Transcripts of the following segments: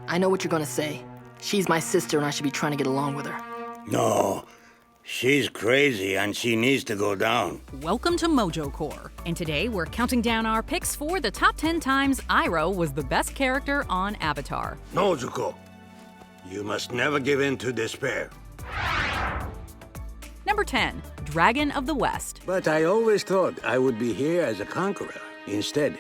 I know what you're gonna say. She's my sister and I should be trying to get along with her. No, she's crazy and she needs to go down. Welcome to Mojo Core, and today we're counting down our picks for the top 10 times Iroh was the best character on Avatar. No, Zuko. You must never give in to despair. Number 10, Dragon of the West. But I always thought I would be here as a conqueror. Instead,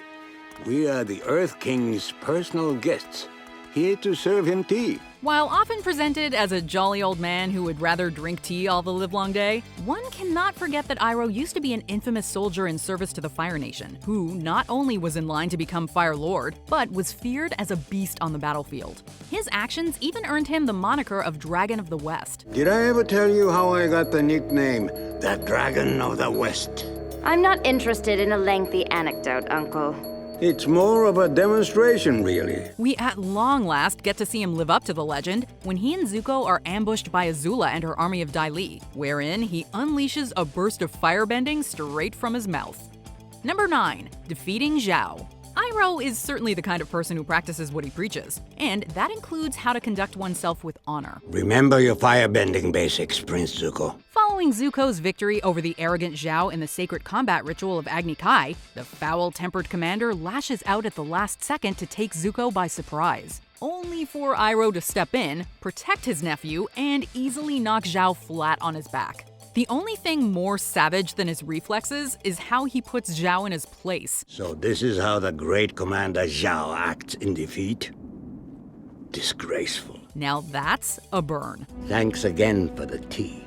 we are the Earth King's personal guests, here to serve him tea. While often presented as a jolly old man who would rather drink tea all the livelong day, one cannot forget that Iroh used to be an infamous soldier in service to the Fire Nation, who not only was in line to become Fire Lord, but was feared as a beast on the battlefield. His actions even earned him the moniker of Dragon of the West. Did I ever tell you how I got the nickname, the Dragon of the West? I'm not interested in a lengthy anecdote, Uncle. It's more of a demonstration, really. We at long last get to see him live up to the legend when he and Zuko are ambushed by Azula and her army of Dai Li, wherein he unleashes a burst of firebending straight from his mouth. Number 9, defeating Zhao. Iroh is certainly the kind of person who practices what he preaches, and that includes how to conduct oneself with honor. Remember your firebending basics, Prince Zuko. Following Zuko's victory over the arrogant Zhao in the sacred combat ritual of Agni Kai, the foul-tempered commander lashes out at the last second to take Zuko by surprise, only for Iroh to step in, protect his nephew, and easily knock Zhao flat on his back. The only thing more savage than his reflexes is how he puts Zhao in his place. So this is how the great Commander Zhao acts in defeat? Disgraceful. Now that's a burn. Thanks again for the tea.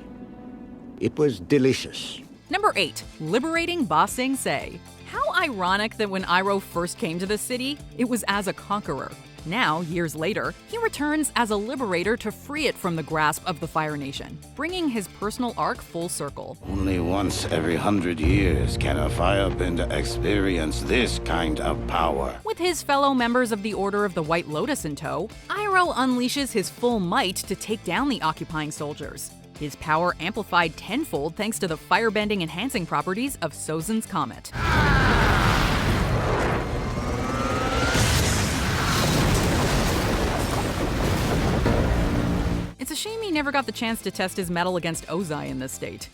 It was delicious. Number 8, Liberating Ba Sing Se. How ironic that when Iroh first came to the city, it was as a conqueror. Now, years later, he returns as a liberator to free it from the grasp of the Fire Nation, bringing his personal arc full circle. Only once every 100 years can a firebender experience this kind of power. With his fellow members of the Order of the White Lotus in tow, Iroh unleashes his full might to take down the occupying soldiers. His power amplified tenfold thanks to the firebending enhancing properties of Sozin's Comet. It's a shame he never got the chance to test his mettle against Ozai in this state.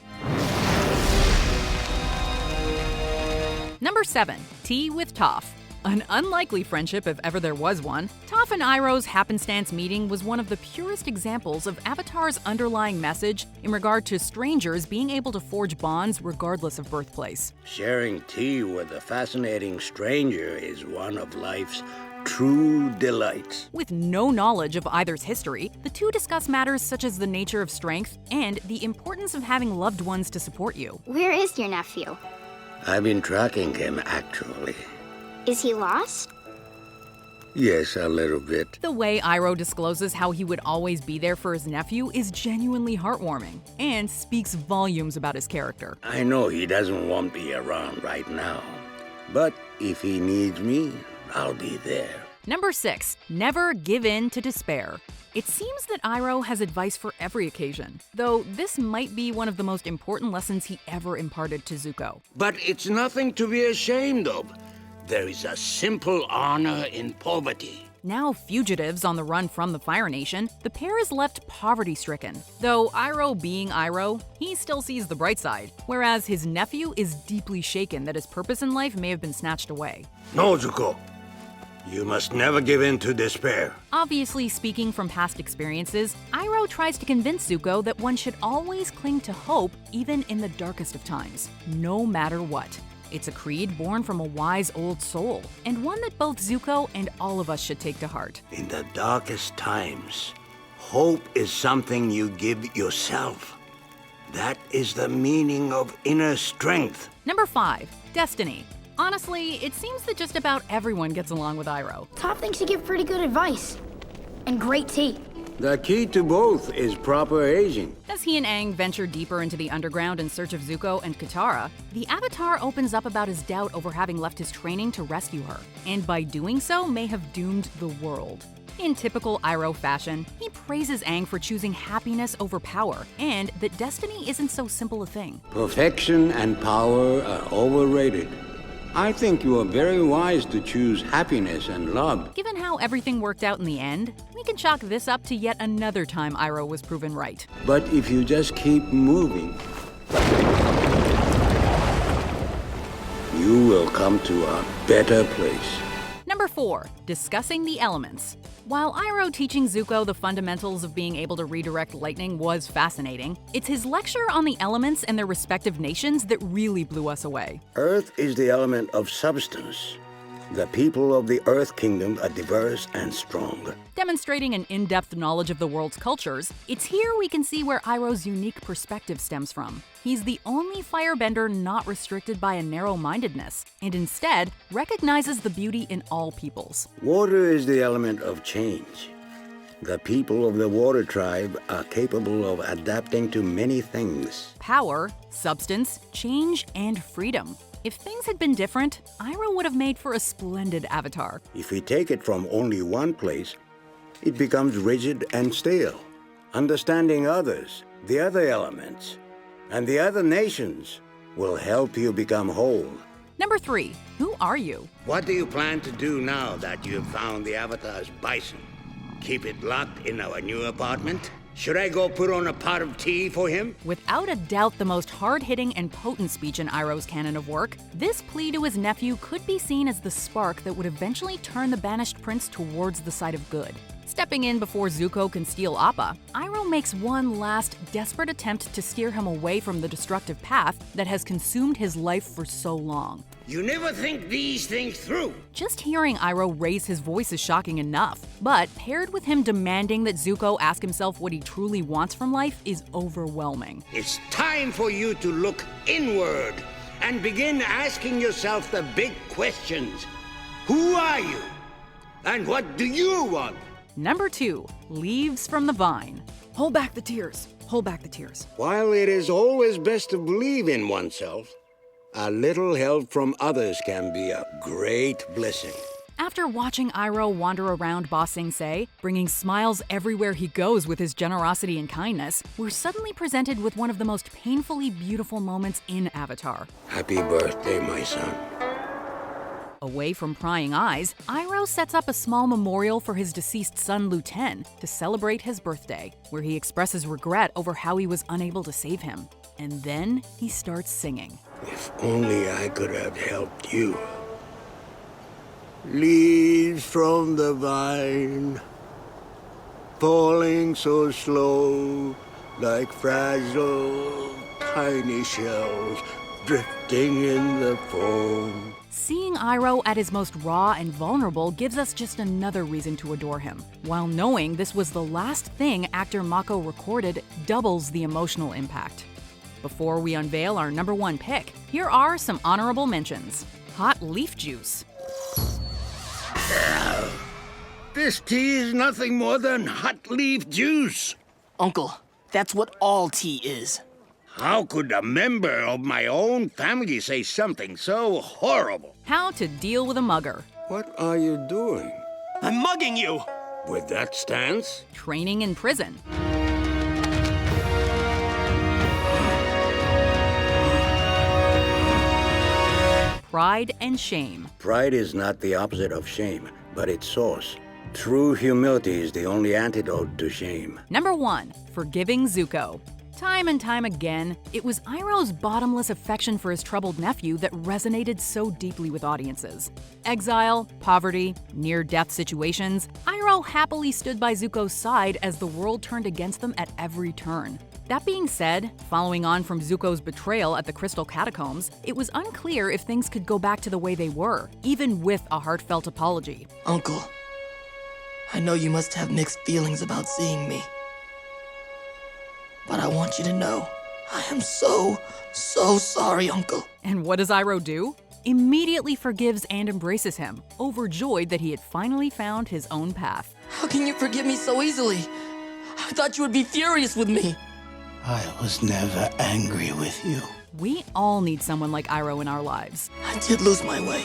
Number 7, Tea with Toph. An unlikely friendship if ever there was one, Toph and Iroh's happenstance meeting was one of the purest examples of Avatar's underlying message in regard to strangers being able to forge bonds regardless of birthplace. Sharing tea with a fascinating stranger is one of life's true delights. With no knowledge of either's history, the two discuss matters such as the nature of strength and the importance of having loved ones to support you. Where is your nephew? I've been tracking him, actually. Is he lost? Yes, a little bit. The way Iroh discloses how he would always be there for his nephew is genuinely heartwarming and speaks volumes about his character. I know he doesn't want me around right now, but if he needs me, I'll be there. Number 6, never give in to despair. It seems that Iroh has advice for every occasion, though this might be one of the most important lessons he ever imparted to Zuko. But it's nothing to be ashamed of. There is a simple honor in poverty. Now fugitives on the run from the Fire Nation, the pair is left poverty-stricken. Though Iroh being Iroh, he still sees the bright side, whereas his nephew is deeply shaken that his purpose in life may have been snatched away. No, Zuko. You must never give in to despair. Obviously speaking from past experiences, Iroh tries to convince Zuko that one should always cling to hope even in the darkest of times, no matter what. It's a creed born from a wise old soul, and one that both Zuko and all of us should take to heart. In the darkest times, hope is something you give yourself. That is the meaning of inner strength. Number 5, Destiny. Honestly, it seems that just about everyone gets along with Iroh. Toph thinks you give pretty good advice. And great tea. The key to both is proper aging. As he and Aang venture deeper into the underground in search of Zuko and Katara, the Avatar opens up about his doubt over having left his training to rescue her, and by doing so may have doomed the world. In typical Iroh fashion, he praises Aang for choosing happiness over power, and that destiny isn't so simple a thing. Perfection and power are overrated. I think you are very wise to choose happiness and love. Given how everything worked out in the end, we can chalk this up to yet another time Iroh was proven right. But if you just keep moving, you will come to a better place. Number 4. Discussing the elements. While Iroh teaching Zuko the fundamentals of being able to redirect lightning was fascinating, it's his lecture on the elements and their respective nations that really blew us away. Earth is the element of substance. The people of the Earth Kingdom are diverse and strong. Demonstrating an in-depth knowledge of the world's cultures, it's here we can see where Iroh's unique perspective stems from. He's the only firebender not restricted by a narrow-mindedness, and instead recognizes the beauty in all peoples. Water is the element of change. The people of the Water Tribe are capable of adapting to many things. Power, substance, change, and freedom. If things had been different, Iroh would have made for a splendid avatar. If we take it from only one place, it becomes rigid and stale. Understanding others, the other elements, and the other nations will help you become whole. Number 3. Who are you? What do you plan to do now that you've found the Avatar's bison? Keep it locked in our new apartment? Should I go put on a pot of tea for him? Without a doubt the most hard-hitting and potent speech in Iroh's canon of work, this plea to his nephew could be seen as the spark that would eventually turn the banished prince towards the side of good. Stepping in before Zuko can steal Appa, Iroh makes one last, desperate attempt to steer him away from the destructive path that has consumed his life for so long. You never think these things through. Just hearing Iroh raise his voice is shocking enough, but paired with him demanding that Zuko ask himself what he truly wants from life is overwhelming. It's time for you to look inward and begin asking yourself the big questions. Who are you? And what do you want? Number 2. Leaves from the vine. Hold back the tears. Hold back the tears. While it is always best to believe in oneself, a little help from others can be a great blessing. After watching Iroh wander around Ba Sing Se, bringing smiles everywhere he goes with his generosity and kindness, we're suddenly presented with one of the most painfully beautiful moments in Avatar. Happy birthday, my son. Away from prying eyes, Iroh sets up a small memorial for his deceased son Lu Ten to celebrate his birthday, where he expresses regret over how he was unable to save him. And then he starts singing. If only I could have helped you. Leaves from the vine, falling so slow, like fragile, tiny shells drifting in the foam. Seeing Iroh at his most raw and vulnerable gives us just another reason to adore him, while knowing this was the last thing actor Mako recorded doubles the emotional impact. Before we unveil our number 1 pick, here are some honorable mentions. Hot leaf juice. This tea is nothing more than hot leaf juice. Uncle, that's what all tea is. How could a member of my own family say something so horrible? How to deal with a mugger. What are you doing? I'm mugging you! With that stance? Training in prison. Pride and shame. Pride is not the opposite of shame, but its source. True humility is the only antidote to shame. Number 1. Forgiving Zuko. Time and time again, it was Iroh's bottomless affection for his troubled nephew that resonated so deeply with audiences. Exile, poverty, near-death situations, Iroh happily stood by Zuko's side as the world turned against them at every turn. That being said, following on from Zuko's betrayal at the Crystal Catacombs, it was unclear if things could go back to the way they were, even with a heartfelt apology. Uncle, I know you must have mixed feelings about seeing me. But I want you to know, I am so sorry, Uncle. And what does Iroh do? Immediately forgives and embraces him, overjoyed that he had finally found his own path. How can you forgive me so easily? I thought you would be furious with me. I was never angry with you. We all need someone like Iroh in our lives. I did lose my way.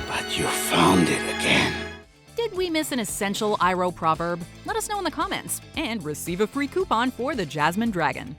But you found it again. Did we miss an essential Iroh proverb? Let us know in the comments and receive a free coupon for the Jasmine Dragon.